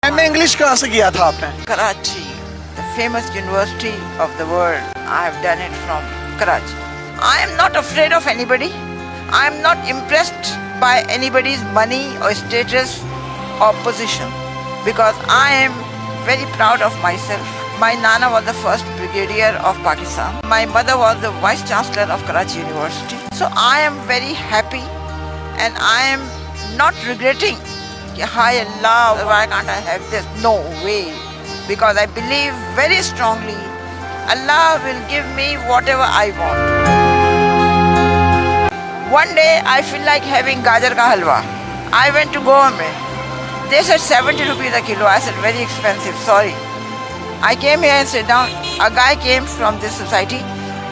MA English कहाँ से किया था आपने? Karachi, the famous university of the world. I have done it from Karachi. I am not afraid of anybody. I am not impressed by anybody's money or status or position because I am very proud of myself. My Nana was the first brigadier of Pakistan. My mother was the vice chancellor of Karachi University. So I am very happy and I am not regretting. Hi Allah, why can't I have this? No way. Because I believe very strongly Allah will give me whatever I want. One day I feel like having gajar ka halwa. I went to Goa mein. They said 70 rupees a kilo. I said very expensive, sorry. I came here and sat down. A guy came from this society.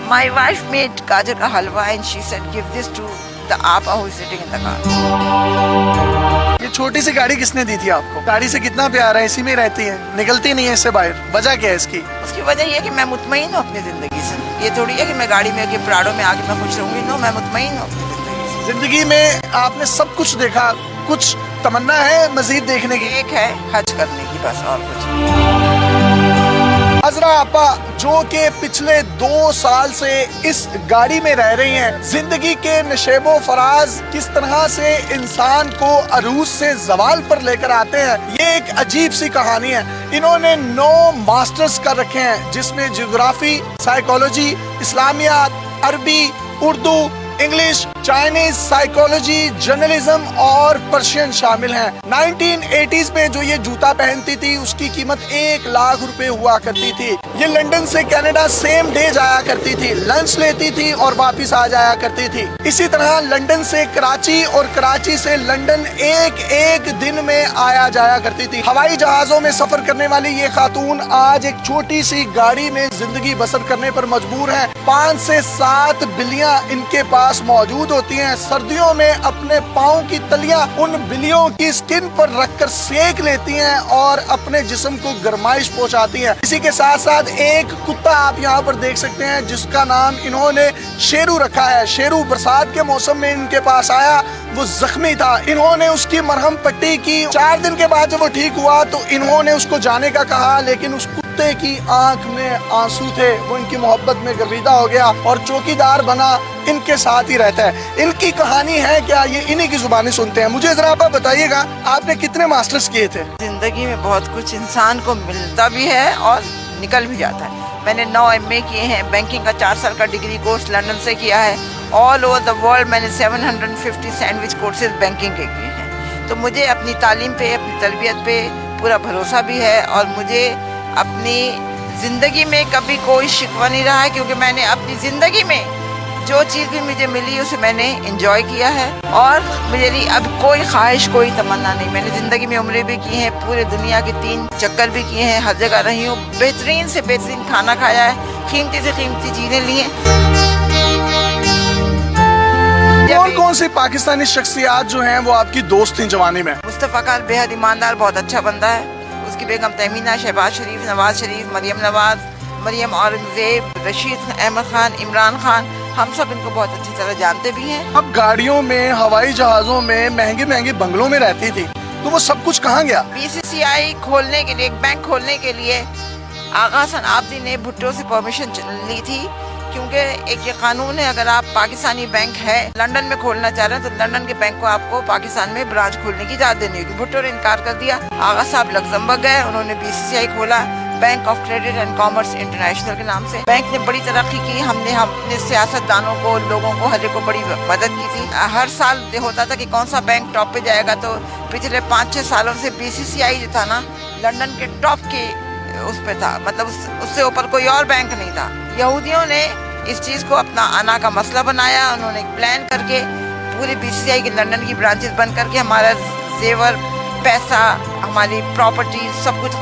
My wife made gajar ka halwa and she said give this to the Appa who is sitting in the car. ये छोटी सी गाड़ी किसने दी थी आपको? गाड़ी से कितना प्यार है, इसी में रहती है, निकलती नहीं है इससे बाहर, वजह क्या है इसकी? उसकी वजह ये है कि मैं मुतमईन हूँ अपनी जिंदगी से। ये थोड़ी है कि मैं गाड़ी में आके प्राडो में आके मैं खुश रहूंगी। नो, मैं मुतमईन हूँ अपनी जिंदगी से। जिंदगी में आपने सब कुछ देखा, कुछ तमन्ना है मजीद देखने की? एक है हज करने की, बस, और कुछ। हजरा आपा जो कि पिछले 2 साल से इस गाड़ी में रह रही हैं, जिंदगी के नशेबो फराज किस तरह से इंसान को अरूज से जवाल पर लेकर आते हैं, ये एक अजीब सी कहानी है। इन्होंने 9 मास्टर्स कर रखे हैं जिसमें ज्योग्राफी, साइकोलॉजी, इस्लामियात, अरबी, Urdu, English, Chinese, psychology, journalism और पर्शियन शामिल हैं। 1980s में जो ये जूता पहनती थी उसकी कीमत 1 लाख रुपए हुआ करती थी। ये लंदन से कनाडा सेम डे जाया करती थी, लंच लेती थी और वापस आ जाया करती थी। इसी तरह लंदन से कराची और कराची से लंदन एक दिन में आया जाया करती थी। हवाई जहाजों में सफर करने वाली ये खातून आज एक छोटी सी गाड़ी में जिंदगी बसर करने पर मजबूर है। 5 से 7 बिल्लियां इनके पास मौजूद होती हैं। सर्दियों में अपने पाँव की तलियां उन बिल्लियों की स्किन पर रखकर सेक लेती हैं और अपने जिस्म को गर्माइश पहुंचाती हैं। इसी के साथ साथ एक कुत्ता आप यहाँ पर देख सकते हैं जिसका नाम इन्होंने शेरू रखा है। शेरू बरसात के मौसम में इनके पास आया, वो जख्मी था, इन्होंने उसकी मरहम पट्टी की। 4 दिन के बाद जब वो ठीक हुआ तो इन्होंने उसको जाने का कहा, लेकिन उस कुत्ते की आंख में आंसू थे। वो इनकी मोहब्बत में गर्विदा हो गया और चौकीदार बना, इनके साथ ही रहता है। इनकी कहानी है क्या, ये इन्हीं की जुबानी सुनते हैं। मुझे जरा आप बताइएगा, आपने कितने मास्टर्स किए थे? जिंदगी में बहुत कुछ इंसान को मिलता भी है और निकल भी जाता है। मैंने 9 MA किए हैं, बैंकिंग का 4 साल का डिग्री कोर्स लंदन से किया है। ऑल ओवर द वर्ल्ड मैंने 750 सैंडविच कोर्सेज बैंकिंग के किए हैं। तो मुझे अपनी तालीम पे, अपनी तरबियत पे पूरा भरोसा भी है और मुझे अपनी ज़िंदगी में कभी कोई शिकवा नहीं रहा है, क्योंकि मैंने अपनी ज़िंदगी में जो चीज़ भी मुझे मिली उसे मैंने एंजॉय किया है और मुझे अब कोई ख्वाहिश, कोई तमन्ना नहीं। मैंने ज़िंदगी में उम्रें भी की हैं, पूरे दुनिया के 3 चक्कर भी किए हैं, हर जगह रही हूँ, बेहतरीन से बेहतरीन खाना खाया है, कीमती से कीमती चीज़ें ली हैं। कौन सी पाकिस्तानी शख्सियात जो हैं वो आपकी दोस्त थी जवानी में? मुस्तफ़ा खान बेहद ईमानदार, बहुत अच्छा बंदा है। उसकी बेगम तहमीना, शहबाज शरीफ, नवाज शरीफ, मरियम नवाज, मरियम औरंगजेब, रशीद अहमद खान, इमरान खान, हम सब इनको बहुत अच्छी तरह जानते भी हैं। अब गाड़ियों में, हवाई जहाजों में, महंगे महंगे बंगलों में रहती थी, तो वो सब कुछ कहाँ गया? BCCI खोलने के लिए, एक बैंक खोलने के लिए आगा हसन आबदी ने भुट्टो से परमिशन ली थी, क्योंकि एक ये कानून है, अगर आप पाकिस्तानी बैंक है लंदन में खोलना चाह रहे हैं तो लंदन के बैंक को आपको पाकिस्तान में ब्रांच खोलने की इजाजत देनी होगी। भुट्टो ने इनकार कर दिया। आगा साहब लग्जमबर्ग गए, उन्होंने BCCI खोला, bank of credit and commerce international के नाम से। बैंक ने बड़ी तरक्की की, हमने अपने सियासतदानों को, लोगों को, हर एक को बड़ी मदद की थी। हर साल होता था कि कौन सा बैंक टॉप पे जाएगा, तो पिछले 5-6 सालों से BCCI जो था ना, लंदन के टॉप के उस पे था, मतलब उससे ऊपर कोई और बैंक नहीं था। यहूदियों ने इस चीज़ को अपना आना का मसला बनाया। उन्होंने एक प्लान करके पूरी BCCI की लंदन की ब्रांचेस बंद करके हमारा जेवर, पैसा, हमारी प्रॉपर्टी सब कुछ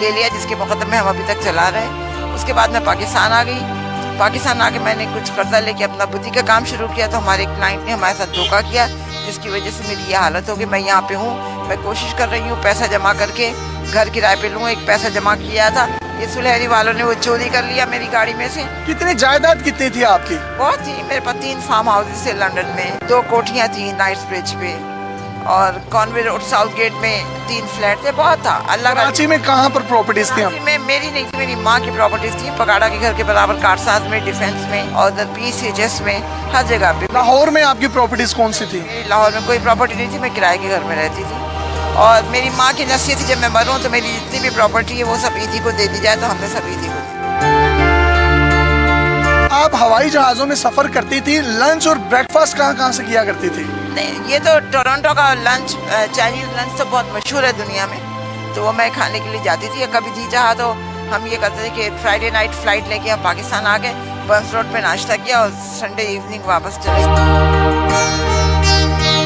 ले लिया, जिसके मुकदमे हम अभी तक चला रहे हैं। उसके बाद मैं पाकिस्तान आ गई। पाकिस्तान आके मैंने कुछ कर्जा लेके अपना बुटीक का काम शुरू किया, तो हमारे क्लाइंट ने हमारे साथ धोखा किया, जिसकी वजह से मेरी ये हालत हो गई। मैं यहाँ पे हूँ, मैं कोशिश कर रही हूँ पैसा जमा करके घर किराए पे लूँ। एक पैसा जमा किया था, ये सुलहरी वालों ने वो चोरी कर लिया मेरी गाड़ी में से। कितनी जायदाद कितनी थी आपकी? बहुत थी, मेरे पास 3 फार्म हाउसेस थे लंदन में, 2 कोठियाँ थी नाइट्स ब्रिज पे, اور کانوے روڈ ساؤتھ گیٹ میں 3 فلیٹ تھے. بہت تھا. اللہ کا کراچی میں کہاں پر پراپرٹیز تھی؟ کراچی میں میری نہیں تھی, میری ماں کی پراپرٹیز تھی. پگاڑا کے گھر کے برابر کارساز میں, ڈیفینس میں, اور ادھر PCHS میں, ہر جگہ پہ. لاہور میں آپ کی پراپرٹیز کون سی تھی؟ لاہور میں کوئی پراپرٹی نہیں تھی, میں کرائے کے گھر میں رہتی تھی. اور میری ماں کی نصیحت تھی جب میں مروں تو میری جتنی بھی پراپرٹی ہے وہ سب ایدھی کو دے دی جائے, تو ہم نے سب ایدھی کو دی. آپ ہوائی جہازوں میں سفر کرتی تھی, لنچ اور بریک فاسٹ کہاں سے کیا کرتی تھی؟ نہیں, یہ تو ٹورنٹو کا لنچ, چائنیز لنچ تو بہت مشہور ہے دنیا میں, تو وہ میں کھانے کے لیے جاتی تھی. کبھی جی چاہا تو ہم یہ کرتے تھے کہ فرائیڈے نائٹ فلائٹ لے کے ہم پاکستان آ گئے, برنس روڈ پہ ناشتہ کیا اور سنڈے ایوننگ واپس چلے.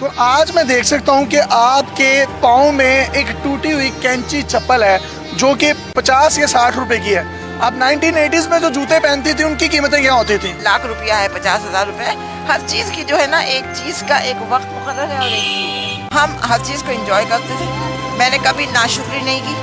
تو آج میں دیکھ سکتا ہوں کہ آپ کے پاؤں میں ایک ٹوٹی ہوئی کینچی چپل ہے جو کہ 50 یا 60 روپے کی ہے. آپ 1980s میں جو جوتے پہنتی تھی ان کی قیمتیں کیا ہوتی تھیں؟ لاکھ روپیہ ہے, 50,000 روپے ہے. ہر چیز کی جو ہے نا, ایک چیز کا ایک وقت مقرر ہے, اور ایک ہم ہر چیز کو انجوائے کرتے تھے. میں نے کبھی ناشکری نہیں کی.